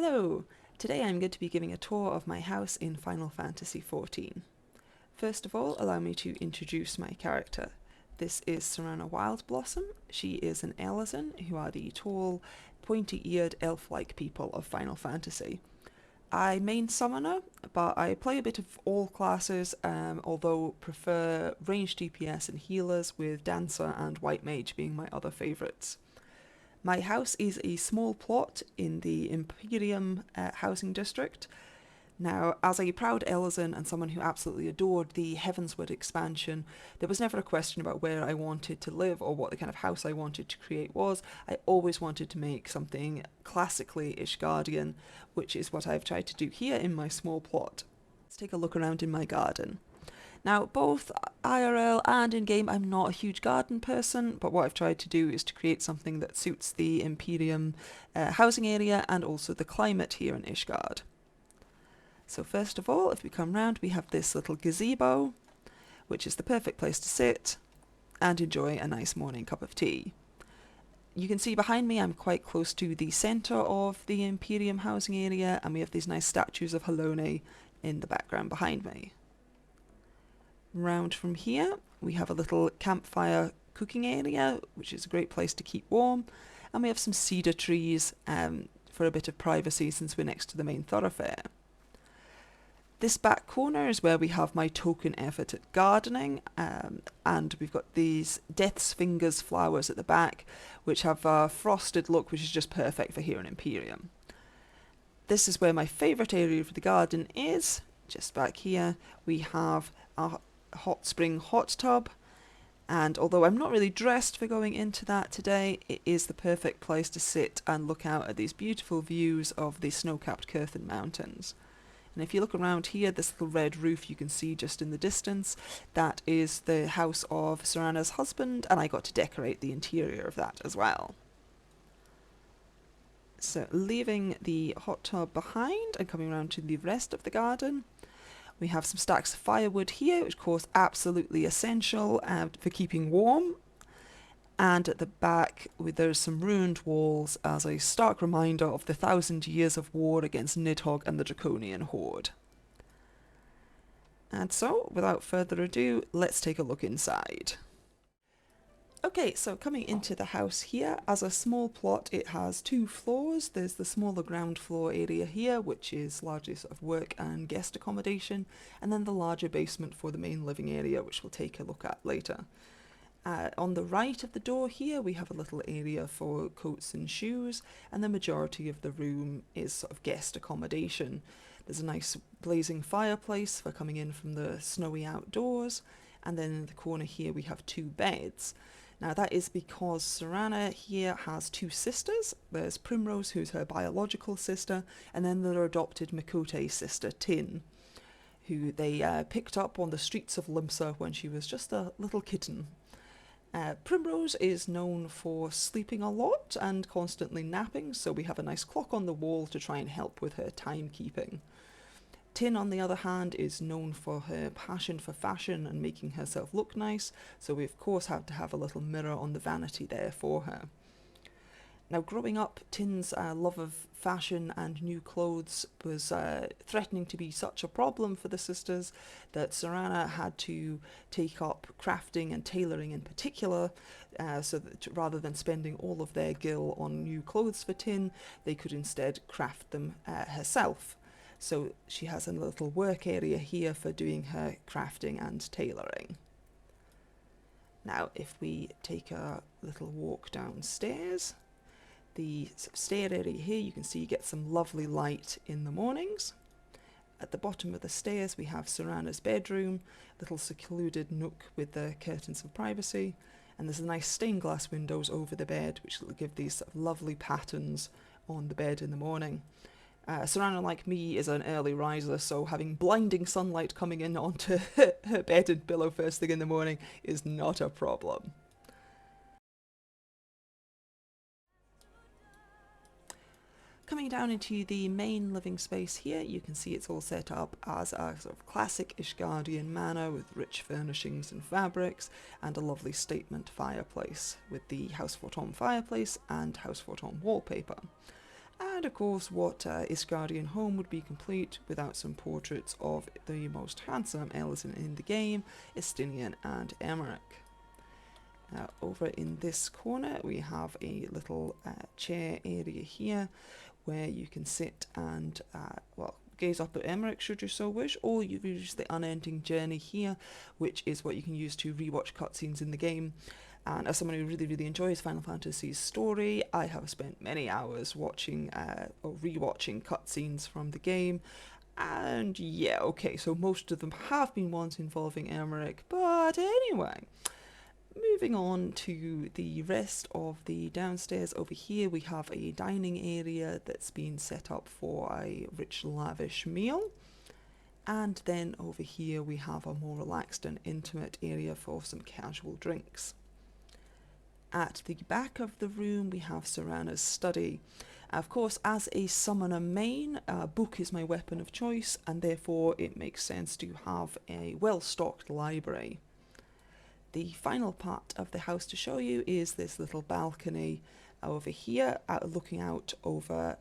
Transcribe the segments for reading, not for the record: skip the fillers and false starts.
Hello! Today I'm going to be giving a tour of my house in Final Fantasy XIV. First of all, allow me to introduce my character. This is Serana Wildblossom. She is an Elezen, who are the tall, pointy-eared, elf-like people of Final Fantasy. I main summoner, but I play a bit of all classes, although prefer ranged DPS and healers, with Dancer and White Mage being my other favourites. My house is a small plot in the Empyreum housing district. Now, as a proud Elezen and someone who absolutely adored the Heavensward expansion, there was never a question about where I wanted to live or what the kind of house I wanted to create was. I always wanted to make something classically Ishgardian, which is what I've tried to do here in my small plot. Let's take a look around in my garden. Now, both IRL and in-game, I'm not a huge garden person, but what I've tried to do is to create something that suits the Empyreum housing area and also the climate here in Ishgard. So first of all, if we come round, we have this little gazebo, which is the perfect place to sit and enjoy a nice morning cup of tea. You can see behind me I'm quite close to the centre of the Empyreum housing area, and we have these nice statues of Halone in the background behind me. Round from here we have a little campfire cooking area, which is a great place to keep warm, and we have some cedar trees for a bit of privacy since we're next to the main thoroughfare. This back corner is where we have my token effort at gardening, and we've got these Death's Fingers flowers at the back, which have a frosted look, which is just perfect for here in Empyreum. This is where my favourite area of the garden is. Just back here we have a hot spring hot tub, and although I'm not really dressed for going into that today, it is the perfect place to sit and look out at these beautiful views of the snow-capped Curthin Mountains. And if you look around here, this little red roof you can see just in the distance, that is the house of Serana's husband, and I got to decorate the interior of that as well. So leaving the hot tub behind and coming around to the rest of the garden, we have some stacks of firewood here, which of course absolutely essential for keeping warm. And at the back, there's some ruined walls as a stark reminder of the 1,000 years of war against Nidhogg and the Draconian Horde. And so, without further ado, let's take a look inside. Okay, so coming into the house here, as a small plot, it has two floors. There's the smaller ground floor area here, which is largely sort of work and guest accommodation, and then the larger basement for the main living area, which we'll take a look at later. On the right of the door here, we have a little area for coats and shoes, and the majority of the room is sort of guest accommodation. There's a nice blazing fireplace for coming in from the snowy outdoors, and then in the corner here we have two beds. Now that is because Serana here has two sisters. There's Primrose, who's her biological sister, and then their adopted Mikote sister, Tin, who they picked up on the streets of Limsa when she was just a little kitten. Primrose is known for sleeping a lot and constantly napping, so we have a nice clock on the wall to try and help with her timekeeping. Tin, on the other hand, is known for her passion for fashion and making herself look nice, so we of course have to have a little mirror on the vanity there for her. Now, growing up, Tin's love of fashion and new clothes was threatening to be such a problem for the sisters that Serana had to take up crafting and tailoring in particular, so that rather than spending all of their gil on new clothes for Tin, they could instead craft them herself. So she has a little work area here for doing her crafting and tailoring. Now, if we take a little walk downstairs, the stair area here, you can see you get some lovely light in the mornings. At the bottom of the stairs we have Serana's bedroom, little secluded nook with the curtains of privacy, and there's nice stained glass windows over the bed which will give these sort of lovely patterns on the bed in the morning. Serana, like me, is an early riser, so having blinding sunlight coming in onto her bed and pillow first thing in the morning is not a problem. Coming down into the main living space here, you can see it's all set up as a sort of classic Ishgardian manor with rich furnishings and fabrics, and a lovely statement fireplace with the House Fortom fireplace and House Fortom wallpaper. And of course, what Ishgardian home would be complete without some portraits of the most handsome elves in the game, Estinian and Emmerich. Over in this corner we have a little chair area here where you can sit and well, gaze up at Emmerich should you so wish, or you can use the unending journey here, which is what you can use to rewatch cutscenes in the game. And as someone who really enjoys Final Fantasy's story, I have spent many hours watching or rewatching cutscenes from the game. And yeah, okay, so most of them have been ones involving Emmerich, but anyway. Moving on to the rest of the downstairs, over here we have a dining area that's been set up for a rich lavish meal, and then over here we have a more relaxed and intimate area for some casual drinks. At the back of the room we have Serana's study. Of course, as a summoner main, book is my weapon of choice, and therefore it makes sense to have a well-stocked library. The final part of the house to show you is this little balcony over here, looking out over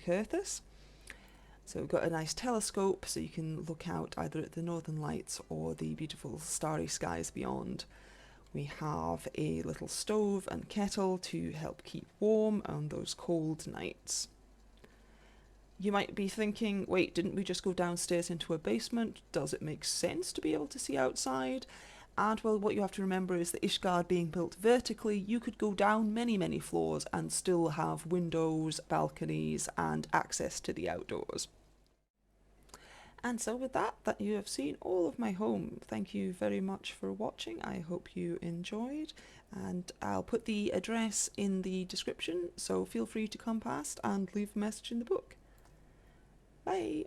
Curthus. So we've got a nice telescope so you can look out either at the northern lights or the beautiful starry skies beyond. We have a little stove and kettle to help keep warm on those cold nights. You might be thinking, wait, didn't we just go downstairs into a basement? Does it make sense to be able to see outside? And well, what you have to remember is that Ishgard being built vertically, you could go down many floors and still have windows, balconies and access to the outdoors. And so with that you have seen all of my home. Thank you very much for watching. I hope you enjoyed, and I'll put the address in the description, so feel free to come past and leave a message in the book. Bye!